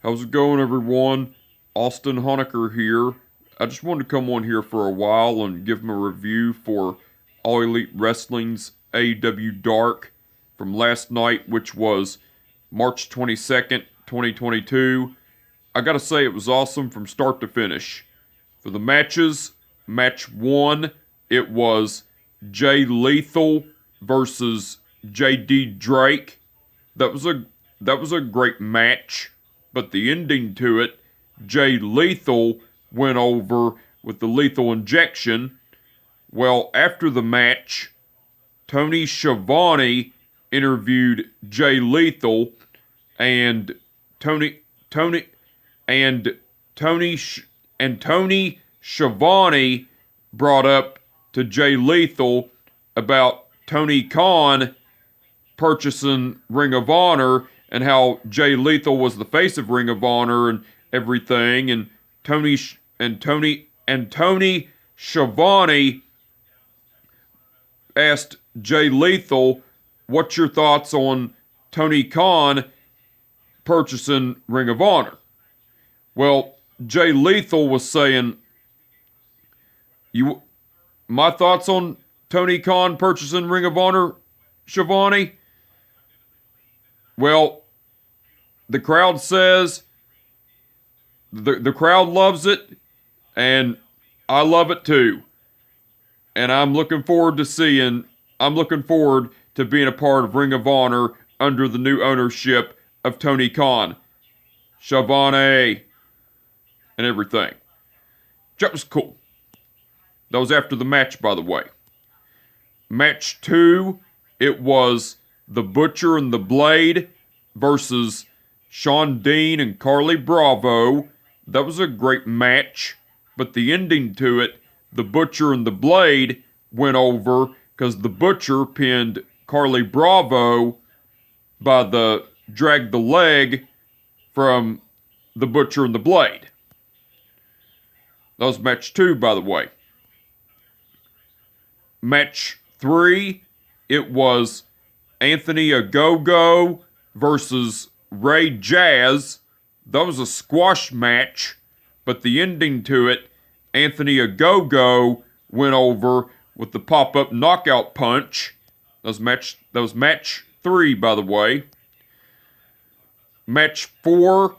How's it going, everyone? Austin Honecker here. I just wanted to come on here for a while and give them a review for All Elite Wrestling's AEW Dark from last night, which was March 22nd, 2022. I gotta say, it was awesome from start to finish. For the matches, match 1, it was Jay Lethal versus JD Drake. That was a great match. But the ending to it, Jay Lethal went over with the lethal injection. Well, after the match, Tony Schiavone interviewed Jay Lethal, and Tony Schiavone brought up to Jay Lethal about Tony Khan purchasing Ring of Honor and how Jay Lethal was the face of Ring of Honor and everything, and Tony Schiavone asked Jay Lethal, "What's your thoughts on Tony Khan purchasing Ring of Honor?" Well, Jay Lethal was saying, my thoughts on Tony Khan purchasing Ring of Honor, Schiavone? Well, the crowd says, the crowd loves it, and I love it too. And I'm looking forward to being a part of Ring of Honor under the new ownership of Tony Khan, Schiavone, and everything. That was cool. That was after the match, by the way. Match 2, it was The Butcher and the Blade versus Sean Dean and Carly Bravo. That was a great match, but the ending to it, The Butcher and the Blade went over because The Butcher pinned Carly Bravo by the drag the leg from The Butcher and the Blade. That was match 2, by the way. Match 3, it was Anthony Ogogo versus Ray Jazz. That was a squash match, but the ending to it, Anthony Ogogo went over with the pop-up knockout punch. That was match 3, by the way. Match 4,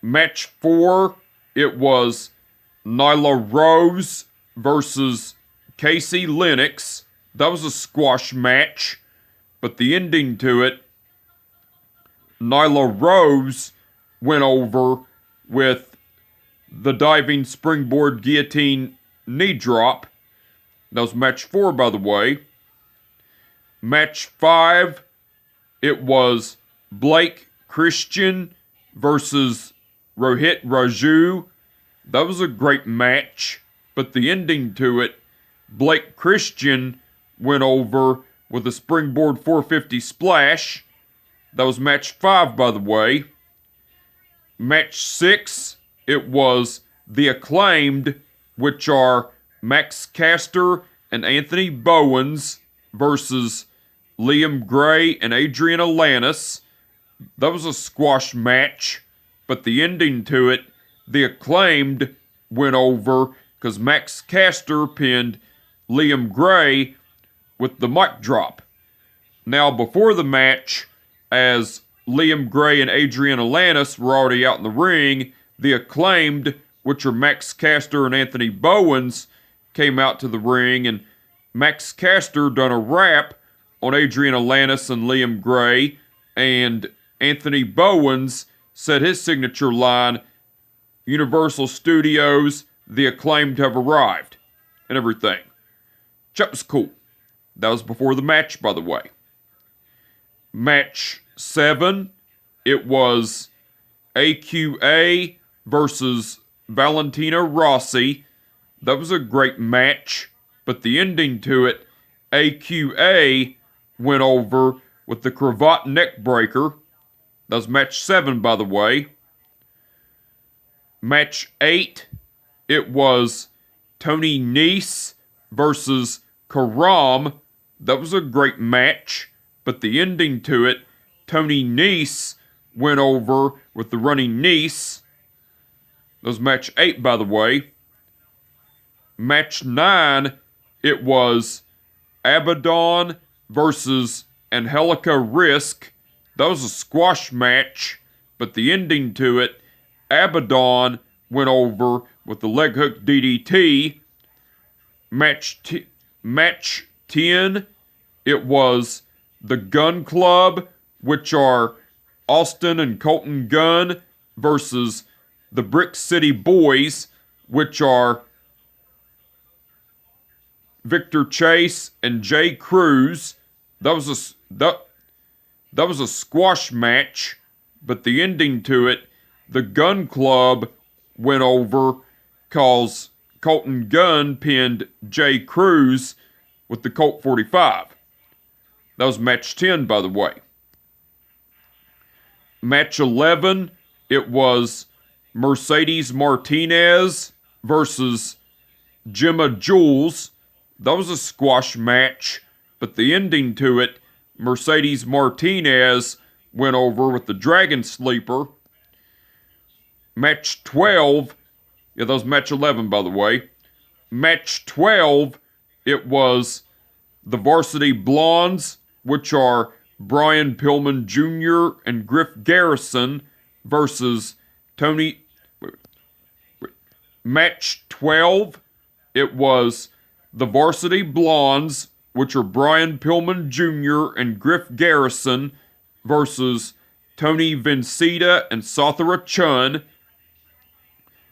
Match 4, it was Nyla Rose versus Casey Lennox. That was a squash match, but the ending to it, Nyla Rose went over with the diving springboard guillotine knee drop. That was match 4, by the way. Match 5, it was Blake Christian versus Rohit Raju. That was a great match, but the ending to it, Blake Christian went over with a springboard 450 splash. That was match 5, by the way. Match 6, it was The Acclaimed, which are Max Caster and Anthony Bowens versus Liam Gray and Adrian Alanis. That was a squash match, but the ending to it, The Acclaimed went over because Max Caster pinned Liam Gray with the mic drop. Now, before the match, as Liam Gray and Adrian Alanis were already out in the ring, The Acclaimed, which are Max Caster and Anthony Bowens, came out to the ring, and Max Caster done a rap on Adrian Alanis and Liam Gray, and Anthony Bowens said his signature line, Universal Studios, The Acclaimed have arrived, and everything. That was cool. That was before the match, by the way. Match 7, it was AQA versus Valentina Rossi. That was a great match, but the ending to it, AQA went over with the cravat neck breaker. That was match 7, by the way. Match 8, it was Tony Nese versus Karam. That was a great match, but the ending to it, Tony Nese went over with the running Nese. That was match 8, by the way. Match 9, it was Abaddon versus Angelico Risk. That was a squash match, but the ending to it, Abaddon went over with the leg hook DDT. Match 10, it was the Gun Club, which are Austin and Colton Gunn, versus the Brick City Boys, which are Victor Chase and Jay Cruz. That was a squash match, but the ending to it, the Gun Club went over cause Colton Gunn pinned Jay Cruz with the Colt 45. That was match 10, by the way. Match 11, it was Mercedes Martinez versus Gemma Jules. That was a squash match, but the ending to it, Mercedes Martinez went over with the Dragon Sleeper. Match 12, yeah, that was match 11, by the way. Match 12, it was the Varsity Blondes, which are Brian Pillman Jr. and Griff Garrison, versus Tony. Match 12, it was the Varsity Blondes, which are Brian Pillman Jr. and Griff Garrison, versus Tony Vincita and Sothera Chun.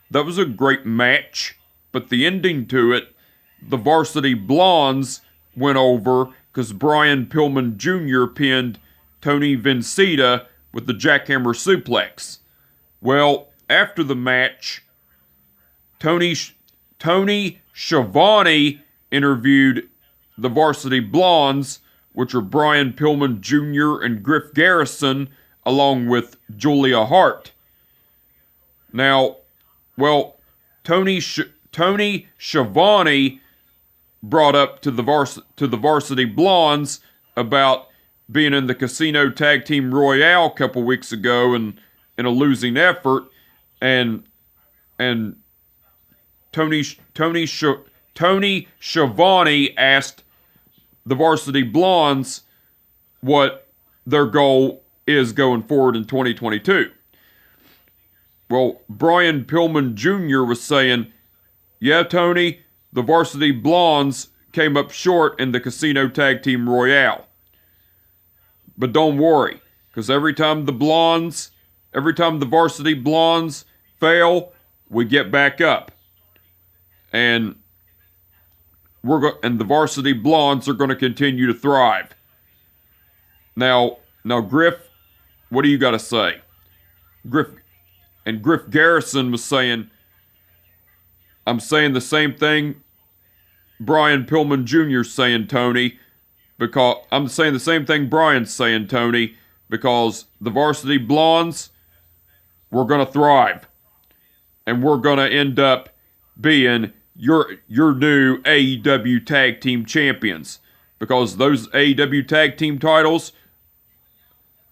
That was a great match, but the ending to it, the Varsity Blondes went over because Brian Pillman Jr. pinned Tony Vincita with the jackhammer suplex. Well, after the match, Tony Schiavone interviewed the Varsity Blondes, which are Brian Pillman Jr. and Griff Garrison, along with Julia Hart. Now, well, Tony Schiavone brought up to the Varsity Blondes about being in the Casino Tag Team Royale a couple weeks ago and in a losing effort, and Tony Schiavone asked the Varsity Blondes what their goal is going forward in 2022. Well, Brian Pillman Jr. was saying, yeah, Tony, the Varsity Blondes came up short in the Casino Tag Team Royale. But don't worry, because every time the Varsity Blondes fail, we get back up. And the Varsity Blondes are going to continue to thrive. Now, Griff, what do you got to say? Griff Garrison was saying, I'm saying the same thing Brian Pillman Jr. 's saying, Tony, because I'm saying the same thing Brian's saying, Tony, because the Varsity Blondes, we're going to thrive. And we're going to end up being your new AEW Tag Team Champions. Because those AEW Tag Team titles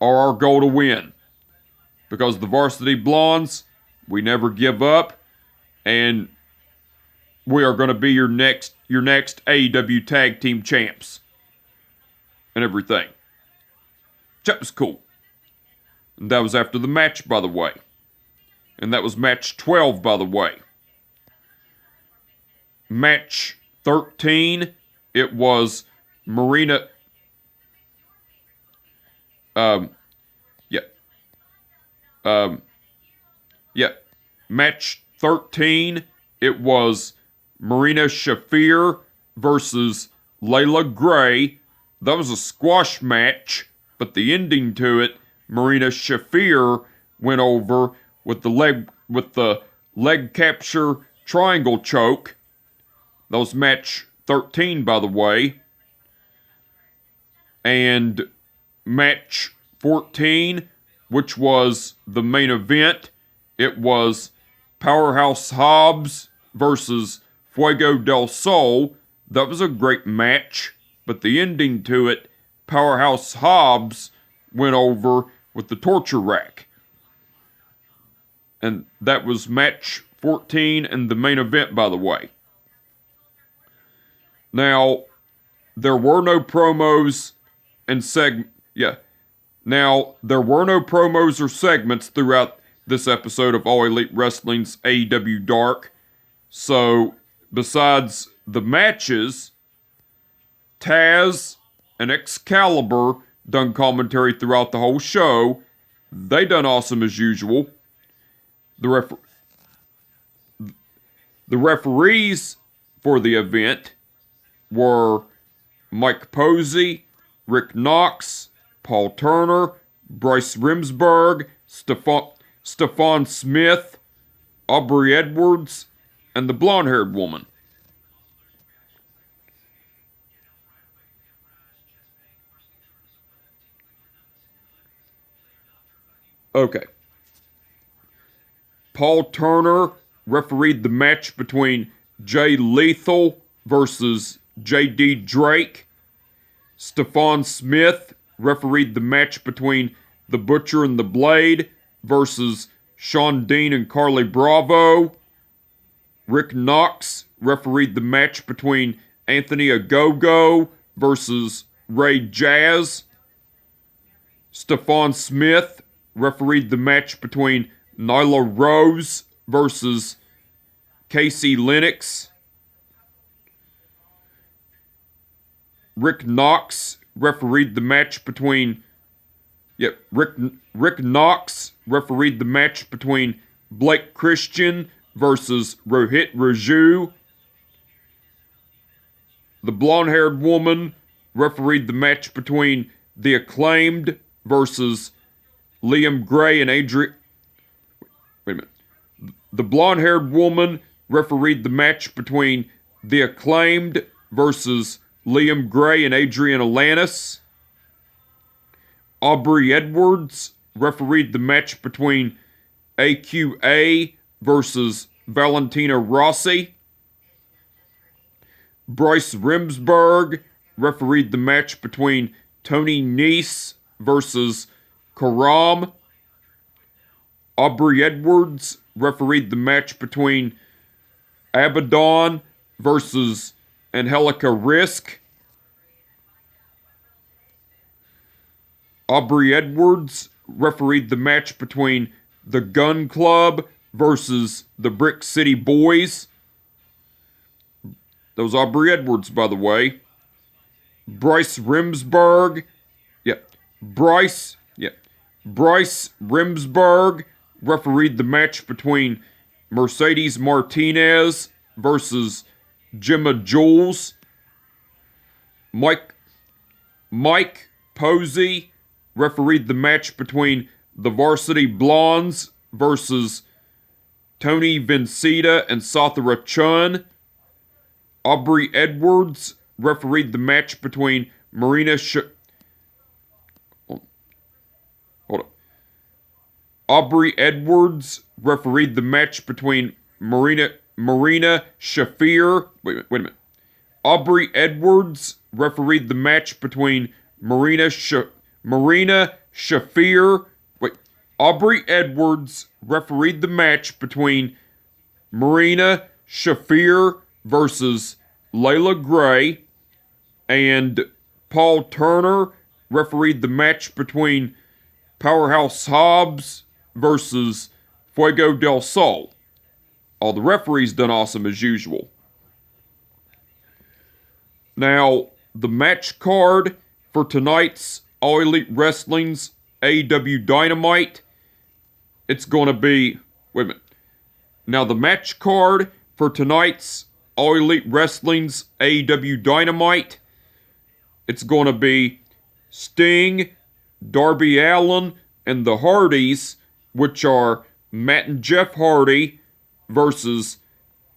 are our goal to win. Because the Varsity Blondes, we never give up. And we are going to be your next AEW Tag Team Champs. And everything. That was cool. And that was after the match, by the way. And that was match 12, by the way. Match 13, it was Marina. Match 13, it was Marina Shafir versus Leila Gray. That was a squash match, but the ending to it, Marina Shafir went over with the leg capture triangle choke. That was match 13, by the way. And match 14, which was the main event, it was Powerhouse Hobbs versus Fuego del Sol. That was a great match, but the ending to it, Powerhouse Hobbs went over with the torture rack. And that was match 14 and the main event, by the way. Now, there were no promos and Now, there were no promos or segments throughout this episode of All Elite Wrestling's AEW Dark. So, besides the matches, Taz and Excalibur done commentary throughout the whole show. They done awesome as usual. The referees for the event were Mike Posey, Rick Knox, Paul Turner, Bryce Remsburg, Stephon Smith, Aubrey Edwards, and the blonde-haired woman. Okay. Paul Turner refereed the match between Jay Lethal versus J.D. Drake. Stephon Smith refereed the match between The Butcher and the Blade versus Sean Dean and Carly Bravo. Rick Knox refereed the match between Anthony Ogogo versus Ray Jazz. Stephon Smith refereed the match between Nyla Rose versus Casey Lennox. Rick Knox refereed the match between Rick Knox refereed the match between Blake Christian versus Rohit Raju. The blonde-haired woman refereed the match between The Acclaimed versus Liam Gray and Adrian. Wait a minute. The blonde-haired woman refereed the match between The Acclaimed versus Liam Gray and Adrian Alanis. Aubrey Edwards refereed the match between AQA versus Valentina Rossi. Bryce Remsburg refereed the match between Tony Nese versus Karam. Aubrey Edwards refereed the match between Abaddon versus Angelico Risk. Aubrey Edwards refereed the match between the Gun Club versus the Brick City Boys. That was Aubrey Edwards, by the way. Bryce Remsburg refereed the match between Mercedes Martinez versus Gemma Jules. Mike Posey refereed the match between the Varsity Blondes versus Tony Vincita and Sathara Chun. Aubrey Edwards refereed the match between Marina Aubrey Edwards refereed the match between Marina Shafir. Wait a minute. Aubrey Edwards refereed the match between Marina Shafir. Aubrey Edwards refereed the match between Marina Shafir versus Leila Gray, and Paul Turner refereed the match between Powerhouse Hobbs versus Fuego del Sol. All the referees done awesome as usual. Now, the match card for tonight's All Elite Wrestling's AEW Dynamite, it's going to be... Wait a minute. Now, the match card for tonight's All Elite Wrestling's AEW Dynamite, it's going to be Sting, Darby Allin, and the Hardys, which are Matt and Jeff Hardy, versus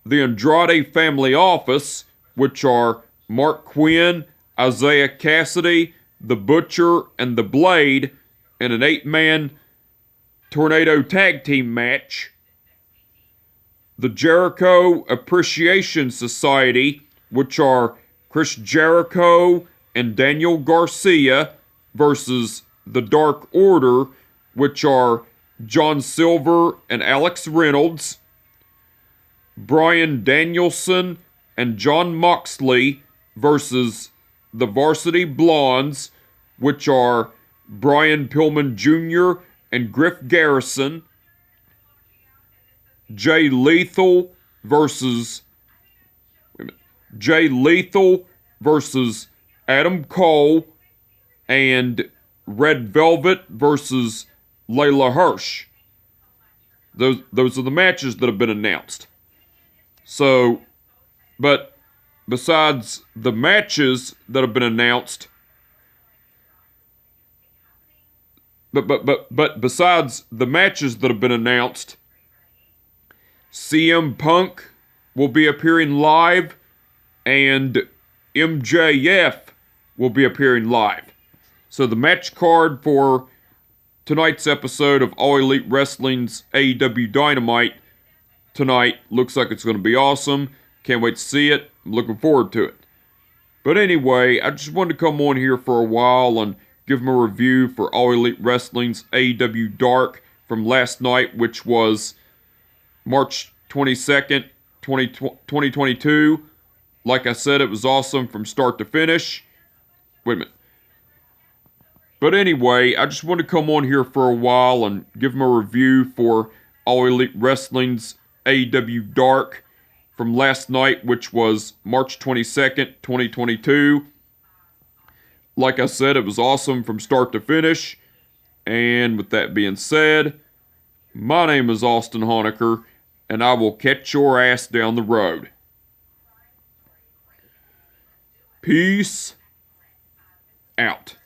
the Andrade Family Office, which are Mark Quinn, Isaiah Cassidy, The Butcher, and The Blade, in an 8-man Tornado Tag Team match. The Jericho Appreciation Society, which are Chris Jericho and Daniel Garcia versus the Dark Order, which are John Silver and Alex Reynolds, Bryan Danielson and Jon Moxley versus the Varsity Blondes, which are Brian Pillman Jr. and Griff Garrison, Jay Lethal versus Adam Cole, and Red Velvet versus Leila Hirsch. Those are the matches that have been announced. So, but besides the matches that have been announced, but besides the matches that have been announced, CM Punk will be appearing live, and MJF will be appearing live. So the match card for tonight's episode of All Elite Wrestling's AEW Dynamite tonight looks like it's going to be awesome. Can't wait to see it. I'm looking forward to it. But anyway, I just wanted to come on here for a while and give them a review for All Elite Wrestling's AEW Dark from last night, which was March 22nd, 2022. Like I said, it was awesome from start to finish. Wait a minute. But anyway, I just want to come on here for a while and give them a review for All Elite Wrestling's AEW Dark from last night, which was March 22nd, 2022. Like I said, it was awesome from start to finish. And with that being said, my name is Austin Honecker, and I will catch your ass down the road. Peace out.